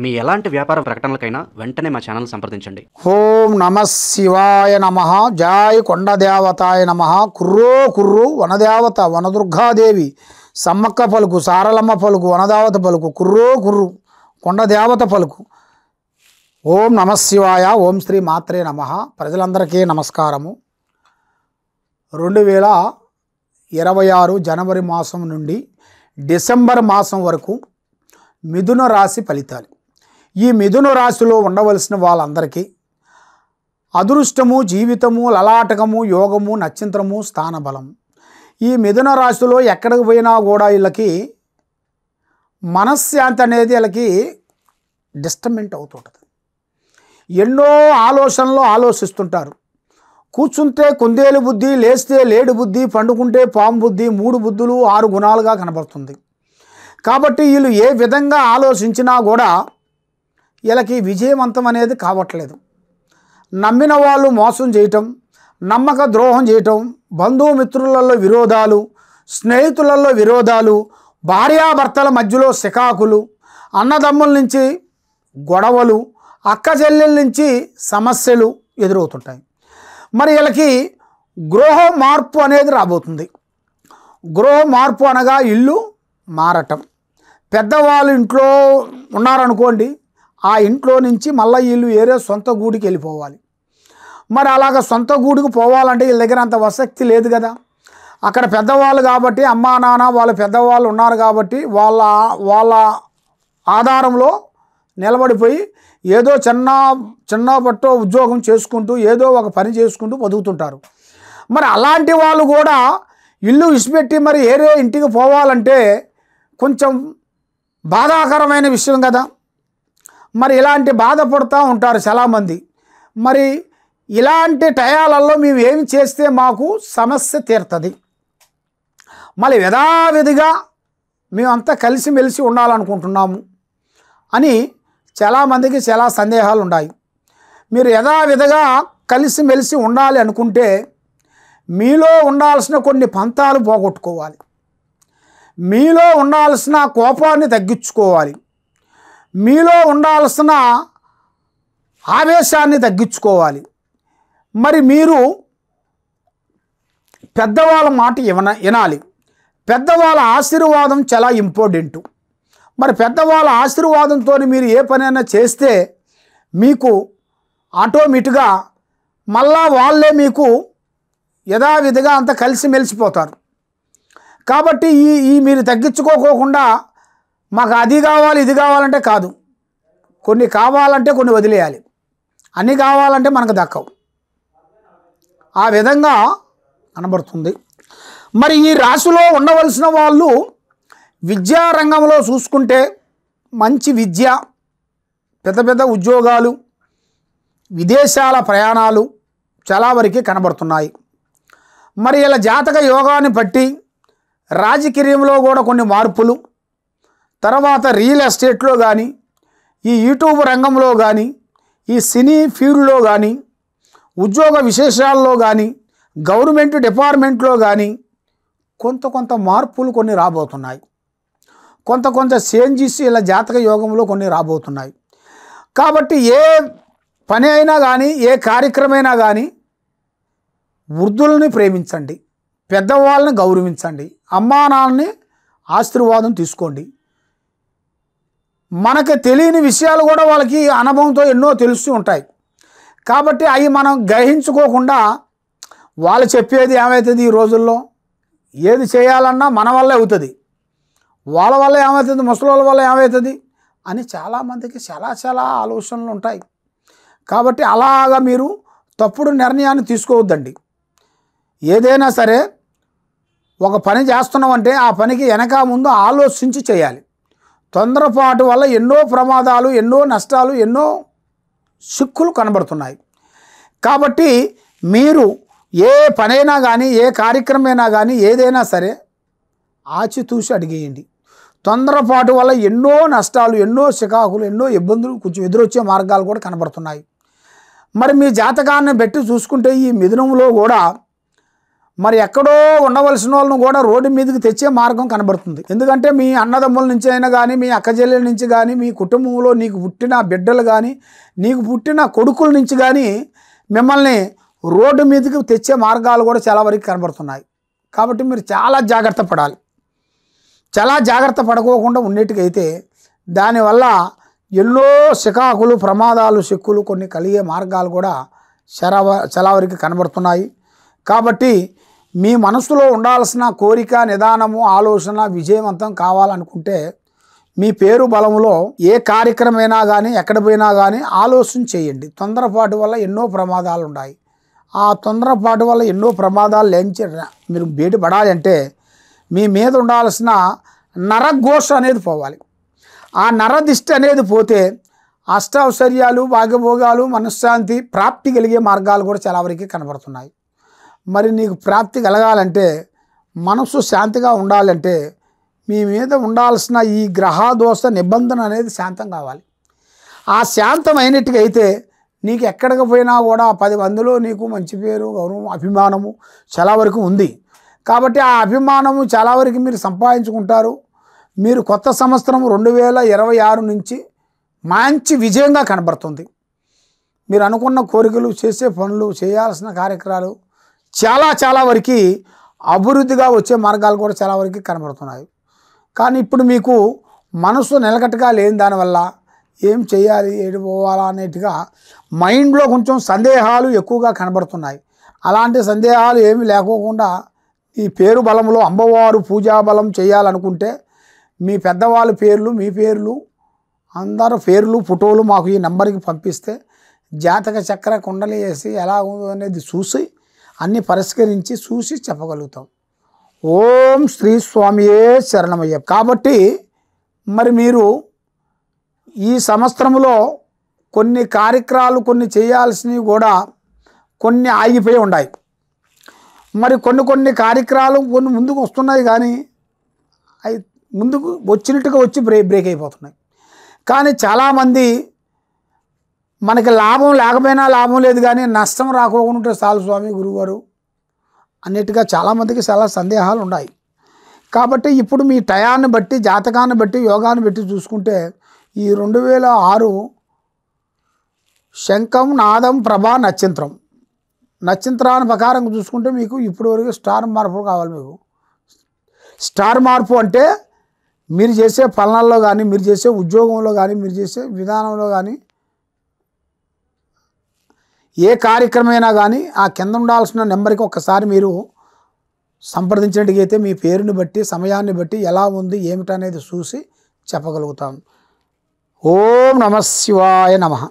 మీ ఎలాంటి వ్యాపార ప్రకటనలకైనా వెంటనే మా ఛానల్ సంప్రదించండి. ఓం నమ శివాయ నమః. జై కొండదేవతాయ నమః. కుర్రో కుర్రు వనదేవత వనదుర్గాదేవి సమ్మక్క పలుకు, సారలమ్మ పలుకు, వనదేవత పలుకు, కుర్రో కుర్రు కొండదేవత పలుకు. ఓం నమ శివాయ. ఓం శ్రీ మాత్రే నమః. ప్రజలందరికీ నమస్కారము. 2026 జనవరి మాసం నుండి డిసెంబర్ మాసం వరకు మిథున రాశి ఫలితాలు. ఈ మిథున రాశిలో ఉండవలసిన వాళ్ళందరికీ అదృష్టము, జీవితము, లలాటకము, యోగము, నక్షత్రము, స్థానబలము. ఈ మిథున రాశిలో ఎక్కడికి పోయినా కూడా వీళ్ళకి మనశ్శాంతి అనేది వీళ్ళకి డిస్టర్బెంట్ అవుతుంటుంది. ఎన్నో ఆలోచనలు ఆలోచిస్తుంటారు. కూర్చుంటే కుందేలు బుద్ధి, లేస్తే లేడు బుద్ధి, పండుకుంటే పాము బుద్ధి, 3 బుద్ధులు 6 గుణాలుగా కనబడుతుంది. కాబట్టి వీళ్ళు ఏ విధంగా ఆలోచించినా కూడా వీళ్ళకి విజయవంతం అనేది కావట్లేదు. నమ్మిన వాళ్ళు మోసం చేయటం, నమ్మక ద్రోహం చేయటం, బంధుమిత్రులలో విరోధాలు, స్నేహితులలో విరోధాలు, భార్యాభర్తల మధ్యలో సికాకులు, అన్నదమ్ముల నుంచి గొడవలు, అక్క చెల్లెల నుంచి సమస్యలు ఎదురవుతుంటాయి. మరి వీళ్ళకి గృహ మార్పు అనేది రాబోతుంది. గృహ మార్పు అనగా ఇల్లు మారటం. పెద్దవాళ్ళు ఇంట్లో ఉన్నారనుకోండి, ఆ ఇంట్లో నుంచి మళ్ళీ వీళ్ళు వేరే సొంత గూడికి వెళ్ళిపోవాలి. మరి అలాగ సొంత గూడికి పోవాలంటే వీళ్ళ దగ్గర అంత వసక్తి లేదు కదా. అక్కడ పెద్దవాళ్ళు కాబట్టి, అమ్మా నాన్న వాళ్ళ పెద్దవాళ్ళు ఉన్నారు కాబట్టి వాళ్ళ ఆధారంలో నిలబడిపోయి ఏదో చిన్న పట్టో ఉద్యోగం చేసుకుంటూ ఏదో ఒక పని చేసుకుంటూ బతుకుతుంటారు. మరి అలాంటి వాళ్ళు కూడా ఇల్లు విడిచిపెట్టి మరి ఏరే ఇంటికి పోవాలంటే కొంచెం బాధాకరమైన విషయం కదా. మరి ఇలాంటి బాధపడుతూ ఉంటారు చాలామంది. మరి ఇలాంటి టయాలలో మేము ఏమి చేస్తే మాకు సమస్య తీరుతుంది, మళ్ళీ యథావిధిగా మేమంతా కలిసిమెలిసి ఉండాలనుకుంటున్నాము అని చాలామందికి చాలా సందేహాలు ఉన్నాయి. మీరు యథావిధిగా కలిసిమెలిసి ఉండాలి అనుకుంటే మీలో ఉండాల్సిన కొన్ని పంతాలు పోగొట్టుకోవాలి. మీలో ఉండాల్సిన కోపాన్ని తగ్గించుకోవాలి. మీలో ఉండాల్సిన ఆవేశాన్ని తగ్గించుకోవాలి. మరి మీరు పెద్దవాళ్ళ మాట వినాలి. పెద్దవాళ్ళ ఆశీర్వాదం చాలా ఇంపార్టెంట్. మరి పెద్దవాళ్ళ ఆశీర్వాదంతో మీరు ఏ పనైనా చేస్తే మీకు ఆటోమేటిక్గా మళ్ళా వాళ్ళే మీకు యథావిధిగా అంత కలిసిమెలిసిపోతారు. కాబట్టి ఈ మీరు తగ్గించుకోకుండా మాకు అది కావాలి ఇది కావాలంటే కాదు. కొన్ని కావాలంటే కొన్ని వదిలేయాలి, అన్నీ కావాలంటే మనకు దక్కవు. ఆ విధంగా కనబడుతుంది. మరి ఈ రాశిలో ఉండవలసిన వాళ్ళు విద్యారంగంలో చూసుకుంటే మంచి విద్య, పెద్ద పెద్ద ఉద్యోగాలు, విదేశాల ప్రయాణాలు చాలా వరకు కనబడుతున్నాయి. మరి ఇలా జాతక యోగాన్ని బట్టి రాజకీయంలో కూడా కొన్ని మార్పులు, తర్వాత రియల్ ఎస్టేట్లో కానీ, ఈ యూట్యూబ్ రంగంలో కానీ, ఈ సినీ ఫీల్డ్లో కానీ, ఉద్యోగ విశేషాల్లో కానీ, గవర్నమెంట్ డిపార్ట్మెంట్లో కానీ కొంత మార్పులు కొన్ని రాబోతున్నాయి. కొంత చేంజెస్ ఇలా జాతక యోగంలో కొన్ని రాబోతున్నాయి. కాబట్టి ఏ పని అయినా కానీ, ఏ కార్యక్రమైనా కానీ వృద్ధులని ప్రేమించండి, పెద్దవాళ్ళని గౌరవించండి, అమ్మా నాన్నని ఆశీర్వాదం తీసుకోండి. మనకు తెలియని విషయాలు కూడా వాళ్ళకి అనుభవంతో ఎన్నో తెలుస్తూ ఉంటాయి. కాబట్టి అవి మనం గ్రహించుకోకుండా వాళ్ళు చెప్పేది ఏమవుతుంది, ఈ రోజుల్లో ఏది చేయాలన్నా మన వల్లే అవుతుంది, వాళ్ళ వల్ల ఏమవుతుంది, ముసలి వల్ల ఏమవుతుంది అని చాలామందికి చాలా ఆలోచనలు ఉంటాయి. కాబట్టి అలాగా మీరు తప్పుడు నిర్ణయాన్ని తీసుకోవద్దండి. ఏదైనా సరే ఒక పని చేస్తున్నామంటే ఆ పనికి వెనక ముందు ఆలోచించి చేయాలి. తొందరపాటు వల్ల ఎన్నో ప్రమాదాలు, ఎన్నో నష్టాలు, ఎన్నో చిక్కులు కనబడుతున్నాయి. కాబట్టి మీరు ఏ పనైనా కానీ, ఏ కార్యక్రమమైనా కానీ, ఏదైనా సరే ఆచితూచి అడిగేయండి. తొందరపాటు వల్ల ఎన్నో నష్టాలు, ఎన్నో చికాకులు, ఎన్నో ఇబ్బందులు కొంచెం ఎదురొచ్చే మార్గాలు కూడా కనబడుతున్నాయి. మరి మీ జాతకాన్ని బట్టి చూసుకుంటే ఈ మిథునంలో కూడా మరి ఎక్కడో ఉండవలసిన వాళ్ళను కూడా రోడ్డు మీదకి తెచ్చే మార్గం కనబడుతుంది. ఎందుకంటే మీ అన్నదమ్ముల నుంచి అయినా కానీ, మీ అక్కచెల్లెల నుంచి కానీ, మీ కుటుంబంలో నీకు పుట్టిన బిడ్డలు కానీ, నీకు పుట్టిన కొడుకుల నుంచి కానీ మిమ్మల్ని రోడ్డు మీదకి తెచ్చే మార్గాలు కూడా చాలా వరకు కనబడుతున్నాయి. కాబట్టి మీరు చాలా జాగ్రత్త పడాలి. చాలా జాగ్రత్త పడుకోకుండా ఉండేట్టుకైతే దానివల్ల ఎన్నో చికాకులు, ప్రమాదాలు, చిక్కులు కొన్ని కలిగే మార్గాలు కూడా చాలా వరకు కనబడుతున్నాయి. కాబట్టి మీ మనసులో ఉండాల్సిన కోరిక, నిదానము, ఆలోచన విజయవంతం కావాలనుకుంటే మీ పేరు బలంలో ఏ కార్యక్రమైనా కానీ, ఎక్కడ పోయినా కానీ ఆలోచన చేయండి. తొందరపాటు వల్ల ఎన్నో ప్రమాదాలు ఉన్నాయి. ఆ తొందరపాటు వల్ల ఎన్నో ప్రమాదాలు లేంచి మీరు బయటపడాలి అంటే మీ మీద ఉండాల్సిన నరఘోష అనేది పోవాలి. ఆ నరదిష్టి అనేది పోతే అష్టైశ్వర్యాలు, భాగ్యభోగాలు, మనశ్శాంతి, ప్రాప్తి కలిగే మార్గాలు కూడా చాలా వరకు కనబడుతున్నాయి. మరి నీకు ప్రాప్తి కలగాలంటే, మనసు శాంతిగా ఉండాలంటే మీ మీద ఉండాల్సిన ఈ గ్రహదోష నిబంధన అనేది శాంతం కావాలి. ఆ శాంతమైనట్టుగా అయితే నీకు ఎక్కడికి పోయినా కూడా 10 మందిలో నీకు మంచి పేరు, గౌరవం, అభిమానము చాలా వరకు ఉంది. కాబట్టి ఆ అభిమానము చాలా వరకు మీరు సంపాదించుకుంటారు. మీరు కొత్త సంవత్సరం 2026 నుంచి మంచి విజయంగా కనబడుతుంది. మీరు అనుకున్న కోరికలు, చేసే పనులు, చేయాల్సిన కార్యక్రమాలు చాలా వరకు అభివృద్ధిగా వచ్చే మార్గాలు కూడా చాలా వరకు కనబడుతున్నాయి. కానీ ఇప్పుడు మీకు మనసు నిలకట్టుగా లేని దానివల్ల ఏం చేయాలి, ఏడు పోవాలా అనేట్టుగా మైండ్లో కొంచెం సందేహాలు ఎక్కువగా కనబడుతున్నాయి. అలాంటి సందేహాలు ఏమీ లేకోకుండా ఈ పేరు బలంలో అమ్మవారు పూజా బలం చేయాలనుకుంటే మీ పెద్దవాళ్ళ పేర్లు, మీ పేర్లు, అందరు పేర్లు, ఫోటోలు మాకు ఈ నెంబర్కి పంపిస్తే జాతక చక్ర కుండలి వేసి ఎలా ఉందో అనేది చూసి అన్నీ పరిష్కరించి చూసి చెప్పగలుగుతాం. ఓం శ్రీ స్వామియే శరణమయ్య. కాబట్టి మరి మీరు ఈ సంవత్సరంలో కొన్ని కార్యక్రమాలు, కొన్ని చేయాల్సినవి కూడా కొన్ని ఆగిపోయి ఉన్నాయి. మరి కొన్ని కార్యక్రమాలు కొన్ని ముందుకు వస్తున్నాయి కానీ అవి ముందుకు వచ్చినట్టుగా వచ్చి బ్రేక్ అయిపోతున్నాయి. కానీ చాలామంది మనకి లాభం లేకపోయినా లాభం లేదు కానీ నష్టం రాకోకుండా చాలు స్వామి గురువారు అన్నిటిగా చాలామందికి చాలా సందేహాలు ఉన్నాయి. కాబట్టి ఇప్పుడు మీ టయాన్ని బట్టి, జాతకాన్ని బట్టి, యోగాన్ని బట్టి చూసుకుంటే ఈ 2006 శంఖం, నాదం, ప్రభ, నక్షత్రాన్ని ప్రకారం చూసుకుంటే మీకు ఇప్పటి వరకు స్టార్ మార్పు కావాలి. మీకు స్టార్ మార్పు అంటే మీరు చేసే పనులలో కానీ, మీరు చేసే ఉద్యోగంలో కానీ, మీరు చేసే విధానంలో కానీ, ఏ కార్యక్రమైనా కానీ ఆ కింద ఉండాల్సిన నెంబర్కి ఒక్కసారి మీరు సంప్రదించినట్టుగైతే మీ పేరుని బట్టి, సమయాన్ని బట్టి ఎలా ఉంది ఏమిటనేది చూసి చెప్పగలుగుతాం. ఓం నమః శివాయ నమః.